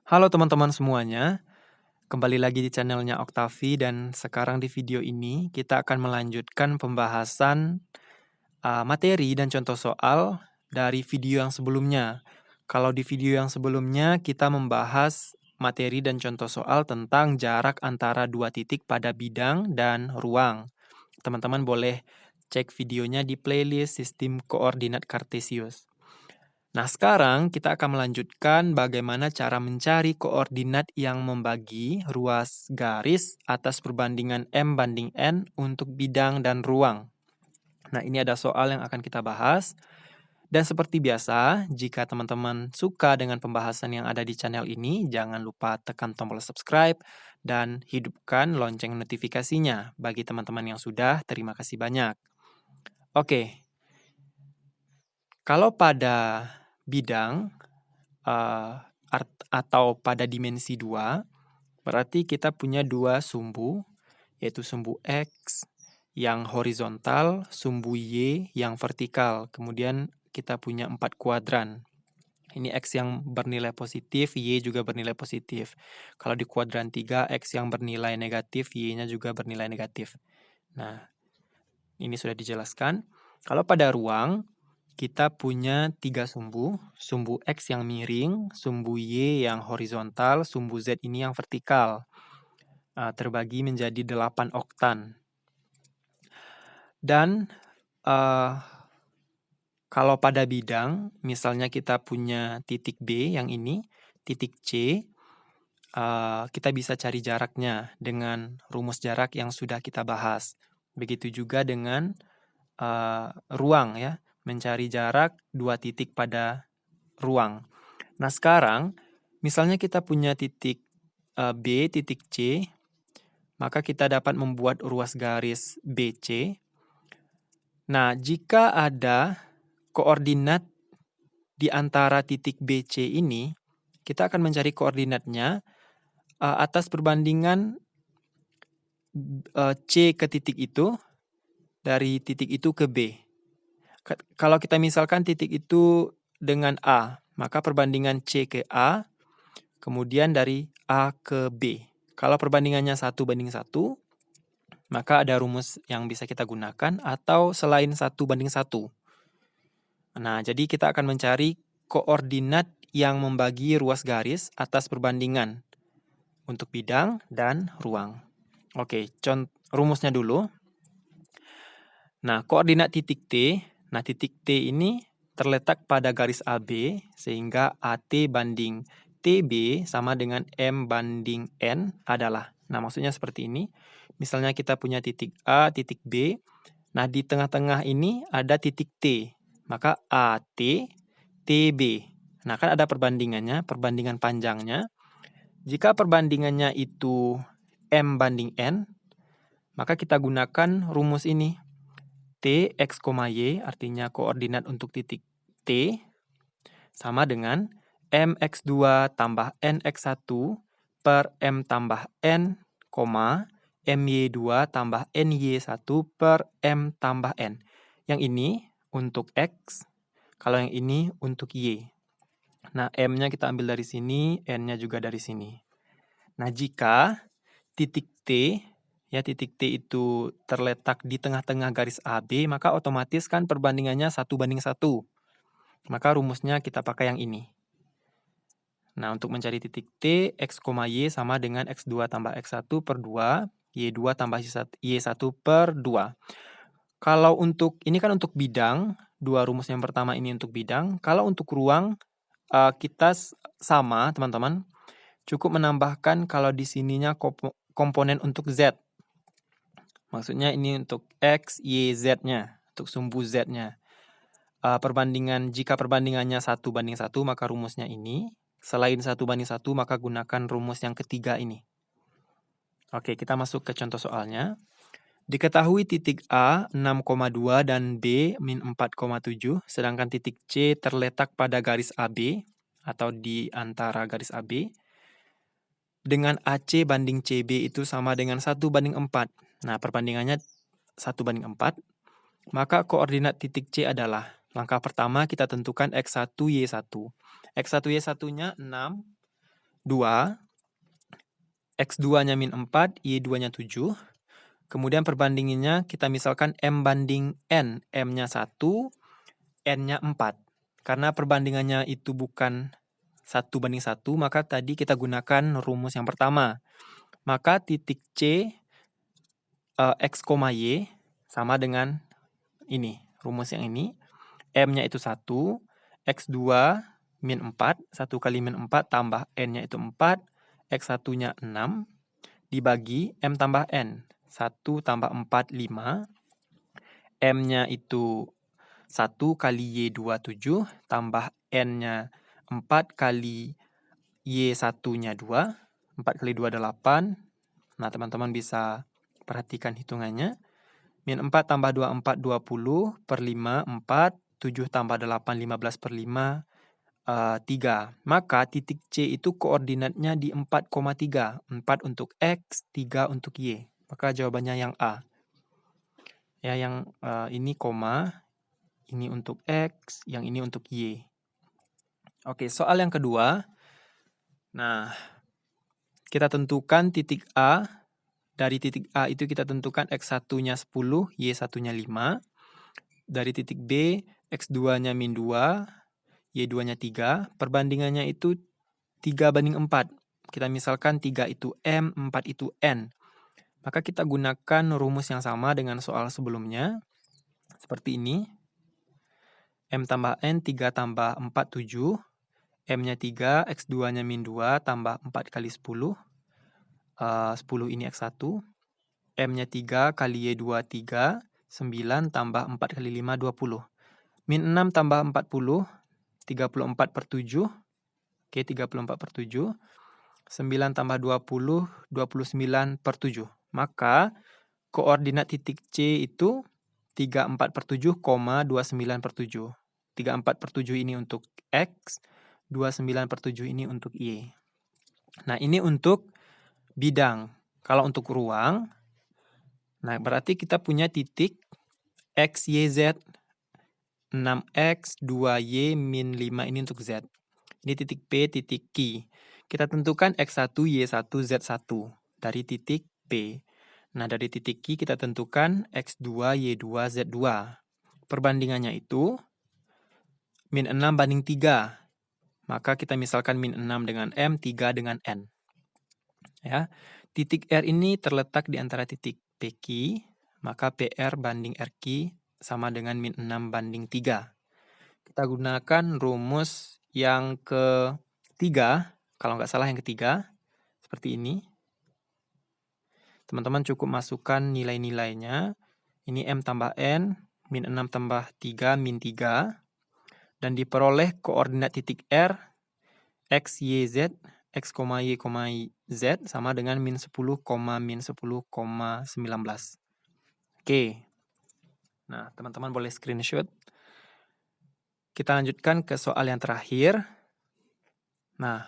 Halo teman-teman semuanya, kembali lagi di channelnya Oktavi dan sekarang di video ini kita akan melanjutkan pembahasan materi dan contoh soal dari video yang sebelumnya. Kalau di video yang sebelumnya kita membahas materi dan contoh soal tentang jarak antara dua titik pada bidang dan ruang. Teman-teman boleh cek videonya di playlist Sistem Koordinat Kartesius. Nah, sekarang kita akan melanjutkan bagaimana cara mencari koordinat yang membagi ruas garis atas perbandingan M banding N untuk bidang dan ruang. Nah, ini ada soal yang akan kita bahas. Dan seperti biasa, jika teman-teman suka dengan pembahasan yang ada di channel ini, jangan lupa tekan tombol subscribe dan hidupkan lonceng notifikasinya. Bagi teman-teman yang sudah, terima kasih banyak. Oke, kalau pada bidang, atau pada dimensi 2, berarti kita punya dua sumbu, yaitu sumbu X yang horizontal, sumbu Y yang vertikal. Kemudian kita punya 4 kuadran. Ini X yang bernilai positif, Y juga bernilai positif. Kalau di kuadran 3, X yang bernilai negatif, Y-nya juga bernilai negatif. Nah, ini sudah dijelaskan. Kalau pada ruang, kita punya 3 sumbu X yang miring, sumbu Y yang horizontal, sumbu Z ini yang vertikal. Terbagi menjadi 8 oktan. Dan kalau pada bidang, misalnya kita punya titik B yang ini, titik C, kita bisa cari jaraknya dengan rumus jarak yang sudah kita bahas. Begitu juga dengan ruang ya, mencari jarak dua titik pada ruang. Nah, sekarang misalnya kita punya titik B, titik C, maka kita dapat membuat ruas garis BC. Nah, jika ada koordinat di antara titik BC ini, kita akan mencari koordinatnya atas perbandingan C ke titik itu, dari titik itu ke B. Kalau kita misalkan titik itu dengan A, maka perbandingan C ke A, kemudian dari A ke B. Kalau perbandingannya 1:1, maka ada rumus yang bisa kita gunakan atau selain 1:1. Nah, jadi kita akan mencari koordinat yang membagi ruas garis atas perbandingan untuk bidang dan ruang. Oke, rumusnya dulu. Nah, koordinat titik T. Nah, titik T ini terletak pada garis AB, sehingga AT banding TB sama dengan M banding N adalah. Nah, maksudnya seperti ini. Misalnya kita punya titik A, titik B. Nah, di tengah-tengah ini ada titik T. Maka AT, TB. Nah, kan ada perbandingannya, perbandingan panjangnya. Jika perbandingannya itu M banding N, maka kita gunakan rumus ini. T, X, Y, artinya koordinat untuk titik T, sama dengan MX2 tambah NX1 per M tambah N, MY2 tambah NY1 per M tambah N. Yang ini untuk X, kalau yang ini untuk Y. Nah, M-nya kita ambil dari sini, N-nya juga dari sini. Nah, jika titik T, ya titik T itu terletak di tengah-tengah garis AB, maka otomatis kan perbandingannya 1:1. Maka rumusnya kita pakai yang ini. Nah, untuk mencari titik T, X, Y sama dengan X2 tambah X1 per 2, Y2 tambah Y1 per 2. Kalau untuk, ini kan untuk bidang, dua rumus yang pertama ini untuk bidang. Kalau untuk ruang, kita sama, teman-teman. Cukup menambahkan kalau di sininya komponen untuk Z. Maksudnya ini untuk X, Y, Z-nya, untuk sumbu Z-nya. Jika perbandingannya 1:1, maka rumusnya ini. Selain 1:1, maka gunakan rumus yang ketiga ini. Oke, kita masuk ke contoh soalnya. Diketahui titik A 6,2 dan B min 4,7, sedangkan titik C terletak pada garis AB atau di antara garis AB. Dengan AC banding CB itu sama dengan 1:4. Nah, perbandingannya 1:4. Maka koordinat titik C adalah, langkah pertama kita tentukan X1, Y1. X1, Y1-nya 6, X2-nya min 4, Y2-nya 7. Kemudian perbandingannya kita misalkan M banding N. M-nya 1, N-nya 4. Karena perbandingannya itu bukan 1:1, maka tadi kita gunakan rumus yang pertama. Maka titik C X, Y sama dengan ini, rumus yang ini. M-nya itu 1, X2 min 4, 1 kali min 4 tambah N-nya itu 4, X1-nya 6, dibagi M tambah N. 1 tambah 4, 5. M-nya itu 1 kali Y2, 7, tambah N-nya 4 kali Y1-nya 2. 4 kali 2, 8. Nah, teman-teman bisa perhatikan hitungannya. Min 4 tambah 2, 4, 20. Per 5, 4. 7 tambah 8, 15 per 5, 3. Maka titik C itu koordinatnya di 4,3. 4 untuk X, 3 untuk Y. Maka jawabannya yang A. Ya, yang ini koma, ini untuk X, yang ini untuk Y. Oke, soal yang kedua. Nah, kita tentukan titik A. Dari titik A itu kita tentukan X1-nya 10, Y1-nya 5. Dari titik B, X2-nya min 2, Y2-nya 3. Perbandingannya itu 3:4. Kita misalkan 3 itu M, 4 itu N. Maka kita gunakan rumus yang sama dengan soal sebelumnya. Seperti ini. M tambah N, 3 tambah 4, 7. M-nya 3, X2-nya min 2, tambah 4 kali 10. 10 ini X1. M-nya 3 kali Y2, 3. 9 tambah 4 kali 5, 20. Min 6 tambah 40, 34 per 7. Oke, 34 per 7. 9 tambah 20, 29 per 7. Maka koordinat titik C itu 34 per 7, 29 per 7. 34 per 7 ini untuk X, 29 per 7 ini untuk Y. Nah, ini untuk bidang. Kalau untuk ruang, nah berarti kita punya titik X, Y, Z. 6X, 2Y, min 5 ini untuk Z. Ini titik P, titik Q. Kita tentukan X1, Y1, Z1 dari titik P. Nah, dari titik Q kita tentukan X2, Y2, Z2. Perbandingannya itu min 6 banding 3. Maka kita misalkan min 6 dengan M, 3 dengan N. Ya. Titik R ini terletak di antara titik PQ, maka PR banding RQ sama dengan min 6 banding 3. Kita gunakan rumus yang ketiga, kalau nggak salah yang ketiga, seperti ini. Teman-teman cukup masukkan nilai-nilainya. Ini M tambah N, min 6 tambah 3, min 3. Dan diperoleh koordinat titik R, X, Y, Z, X, Y, Z sama dengan min 10, min 10,19. Oke. Nah, teman-teman boleh screenshot. Kita lanjutkan ke soal yang terakhir. Nah,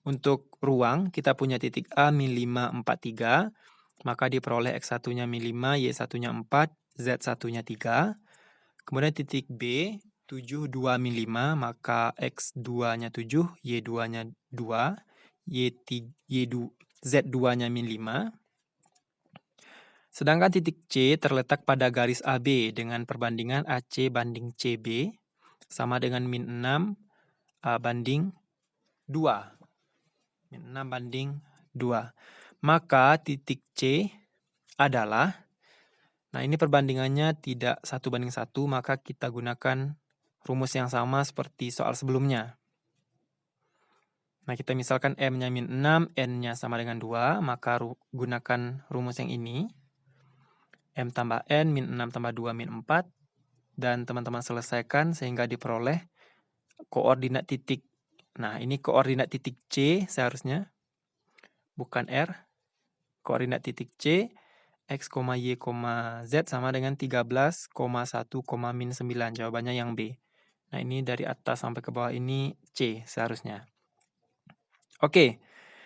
untuk ruang, kita punya titik A, min 5, 4, 3. Maka diperoleh X1-nya min 5, Y1-nya 4, Z1-nya 3. Kemudian titik B, 7, 2, min 5. Maka X2-nya 7, Y2-nya 2, Z2-nya min 5. Sedangkan titik C terletak pada garis AB dengan perbandingan AC banding CB sama dengan min 6 banding 2. Min 6 banding 2. Maka titik C adalah, nah ini perbandingannya tidak 1:1, maka kita gunakan rumus yang sama seperti soal sebelumnya. Nah, kita misalkan M-nya min 6, N-nya sama dengan 2, maka gunakan rumus yang ini. M tambah N, min 6 tambah 2, min 4. Dan teman-teman selesaikan sehingga diperoleh koordinat titik. Nah, ini koordinat titik C seharusnya, bukan R. Koordinat titik C, X, Y, Z sama dengan 13,1, min 9. Jawabannya yang B. Nah, ini dari atas sampai ke bawah ini C seharusnya. Oke,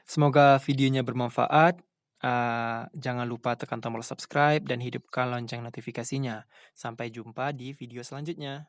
semoga videonya bermanfaat. Jangan lupa tekan tombol subscribe dan hidupkan lonceng notifikasinya. Sampai jumpa di video selanjutnya.